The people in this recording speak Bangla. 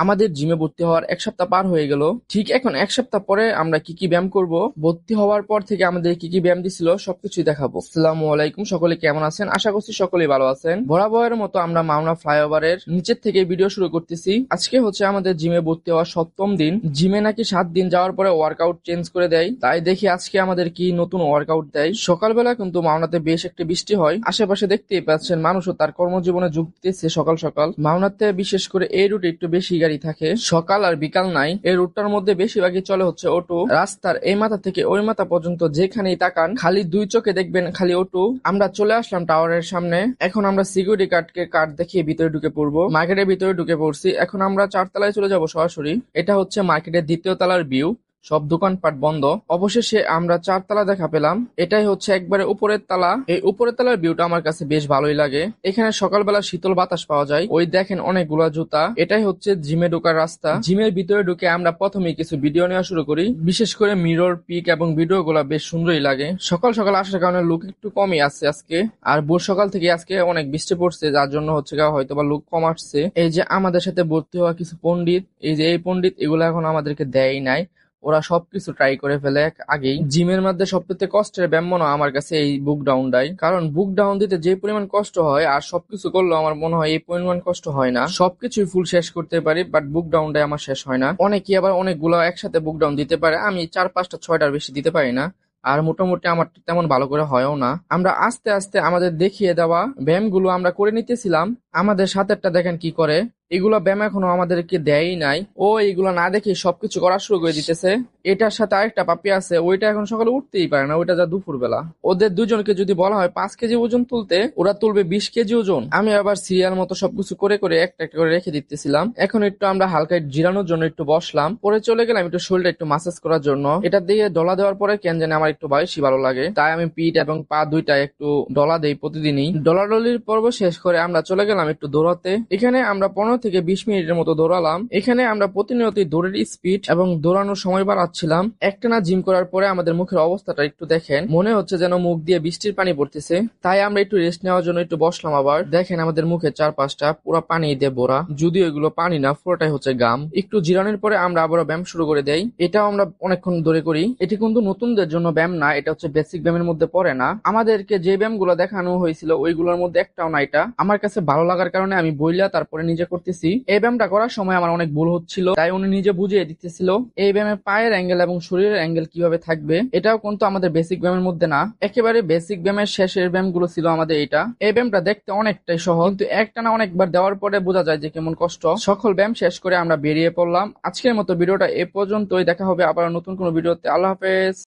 আমাদের জিমে ভর্তি হওয়ার ১ সপ্তাহ পার হয়ে গেল। ঠিক এখন ১ সপ্তাহ পরে আমরা কি ব্যায়াম করব, ভর্তি হওয়ার পর থেকে আমাদের কি ব্যায়াম দিছিল সবকিছুই দেখাবো। আসসালামু আলাইকুম, সকলে কেমন আছেন? আশা করছি সকলেই ভালো আছেন। বরাবরের মতো আমরা মাওনা ফ্লাইওভারের নিচের থেকে ভিডিও শুরু করতেছি। আজকে হচ্ছে আমাদের জিমে ভর্তি হওয়ার ৭ম দিন। জিমে নাকি ৭ দিন যাওয়ার পরে ওয়ার্কআউট চেঞ্জ করে দেয়, তাই দেখি আজকে আমাদের কি নতুন ওয়ার্কআউট দেয়। সকালবেলা কিন্তু মাওনাতে বেশ একটি বৃষ্টি হয়, আশেপাশে দেখতেই পাচ্ছেন মানুষও তার কর্মজীবনে যোগ দিতেছে সকাল সকাল। মাওনাতে বিশেষ করে এই রুটে একটু বেশি গাড়ি থাকে, সকাল আর বিকাল নাই। এই রুটটার মধ্যে বেশিরভাগই চলে হচ্ছে অটো। রাস্তার এই মাথা থেকে ওই মাথা পর্যন্ত যেখানেই তাকান খালি দুই চোখে দেখবেন খালি অটো। আমরা চলে আসলাম টাওয়ারের সামনে। এখন আমরা সিকিউরিটি কার্ড দেখিয়ে ভিতরে ঢুকে পড়বো। মার্কেটের ভিতরে ঢুকে পড়ছি। এখন আমরা ৪ তলায় চলে যাব সরাসরি। এটা হচ্ছে মার্কেটের ২য় তলার ভিউ। সব দোকানপাট বন্ধ। অবশেষে আমরা ৪ তলা দেখা পেলাম। এটাই হচ্ছে একবারে উপরের তলা। এই উপরের তলার ভিউটা আমার কাছে বেশ ভালোই লাগে। এখানে সকালবেলা শীতল বাতাস পাওয়া যায়। ওই দেখেন অনেকগুলা জুতা। এটাই হচ্ছে জিমে ঢোকার রাস্তা। জিমের ভিতরে ঢুকে আমরা প্রথমেই কিছু ভিডিও নেওয়া শুরু করি। বিশেষ করে মিরর পিক এবং ভিডিও গুলা বেশ সুন্দরই লাগে। সকাল সকাল আসার কারণে লুক একটু কমই আছে আজকে। আর ভোর সকাল থেকে আজকে অনেক বৃষ্টি পড়ছে, যার জন্য হচ্ছে হয়তো বা লুক কম আসছে। এই যে আমাদের সাথে ভর্তি হওয়া কিছু পণ্ডিত, এই যে এই পণ্ডিত, এগুলো এখন আমাদেরকে দেয় নাই। ওরা সবকিছু ট্রাই করে ফেলে আগেই। জিমের মধ্যে সবথেকে কষ্টের ব্যায়াম মনে হয় আমার কাছে এই বুক ডাউনটাই। কারণ বুক ডাউন দিতে যে পরিমাণ কষ্ট হয়, আর সবকিছু করলেও আমার মনে হয় এই পরিমাণ কষ্ট হয় না। সবকিছুই ফুল শেষ করতে পারি, বাট বুক ডাউনটাই আমার শেষ হয় না। অনেকেই আবার অনেকগুলো একসাথে বুক ডাউন দিতে পারে, আমি ৪, ৫টা, ৬টার বেশি দিতে পারি না। আর মোটামুটি আমার তেমন ভালো করে হয়ও না। আমরা আস্তে আস্তে আমাদের দেখিয়ে দেওয়া ব্যায়ামগুলো আমরা করে নিতেছিলাম। আমাদের সাথেরটা দেখেন কি করে। এগুলো ব্যায়াম এখনো আমাদেরকে দেয়ই নাই। ও এগুলো না দেখে সবকিছু করা শুরু করে দিতেছে। এটার সাথে আরেকটা পাপি আছে, ওইটা এখন সকালে উঠতেই পারে না, ওইটা যা দুপুর বেলা। ওদের দুজনকে যদি বলা হয় ৫ কেজি ওজন তুলতে, ওরা তুলবে ২০ কেজি ওজন। আমি আবার সিরিয়াল মতো সবকিছু করে করে একটা একটা করে রেখে দিতেছিলাম। এখন একটু আমরা হালকা জিরানোর জন্য একটু বসলাম, পরে চলে গেলাম একটু শরীরটা একটু মাসাজ করার জন্য। এটা দিয়ে ডলা দেওয়ার পরে কেন জানি আমার একটু বেশি ভালো লাগে, তাই আমি পিঠ এবং পা দুইটা একটু ডলা দেই প্রতিদিনই। ডলাডলির পর্ব শেষ করে আমরা চলে গেলাম একটু দৌড়াতে। এখানে আমরা ১৫ থেকে ২০ মিনিটের মতো দৌড়ালাম। এখানে আমরা প্রতিনিয়তই দৌড়ের স্পিড এবং দৌড়ানোর সময় বাড়াচ্ছিলাম। একটানা জিম করার পরে আমাদের মুখের অবস্থাটা একটু দেখেন, মনে হচ্ছে যেন মুখ দিয়ে বৃষ্টির পানি পড়তেছে। তাই আমরা একটু রেস্ট নেওয়ার জন্য একটু বসলাম। আবার দেখেন আমাদের মুখে ৪-৫টা পুরো পানি দিয়ে ভরা, যদিও এগুলো পানি না, পুরোটাই হচ্ছে গাম। একটু জিরানোর পরে আমরা আবারও ব্যায়াম শুরু করে দেই। এটাও আমরা অনেকক্ষণ ধরে করি। এটি কিন্তু নতুনদের জন্য ব্যায়াম না, এটা হচ্ছে বেসিক ব্যায়ামের মধ্যে পড়ে না। আমাদেরকে যে ব্যায়ামগুলো দেখানো হয়েছিল ওইগুলোর মধ্যে একটাও না এটা। আমার কাছে ভালো লাগার কারণে আমি বইলা তারপরে নিজে করতেছি। এই ব্যায়ামটা করার সময় আমার অনেক ভুল হচ্ছিল, তাই উনি নিজে বুঝিয়ে দিতেছিল এই ব্যায়ামে পায়ের অ্যাঙ্গেল এবং শরীরের অ্যাঙ্গেল কিভাবে থাকবে। এটাও কিন্তু আমাদের বেসিক ব্যায়ামের মধ্যে না, একেবারে বেসিক ব্যায়ামের শেষের ব্যায়ামগুলো ছিল আমাদের এটা। এই ব্যায়ামটা দেখতে অনেকটাই সহজ, কিন্তু একটানা অনেকবার দেওয়ার পরে বোঝা যায় যে কেমন কষ্ট। সকল ব্যায়াম শেষ করে আমরা বেরিয়ে পড়লাম। আজকের মতো ভিডিওটা এ পর্যন্তই। দেখা হবে আবার নতুন কোনো ভিডিওতে। আল্লাহ হাফেজ।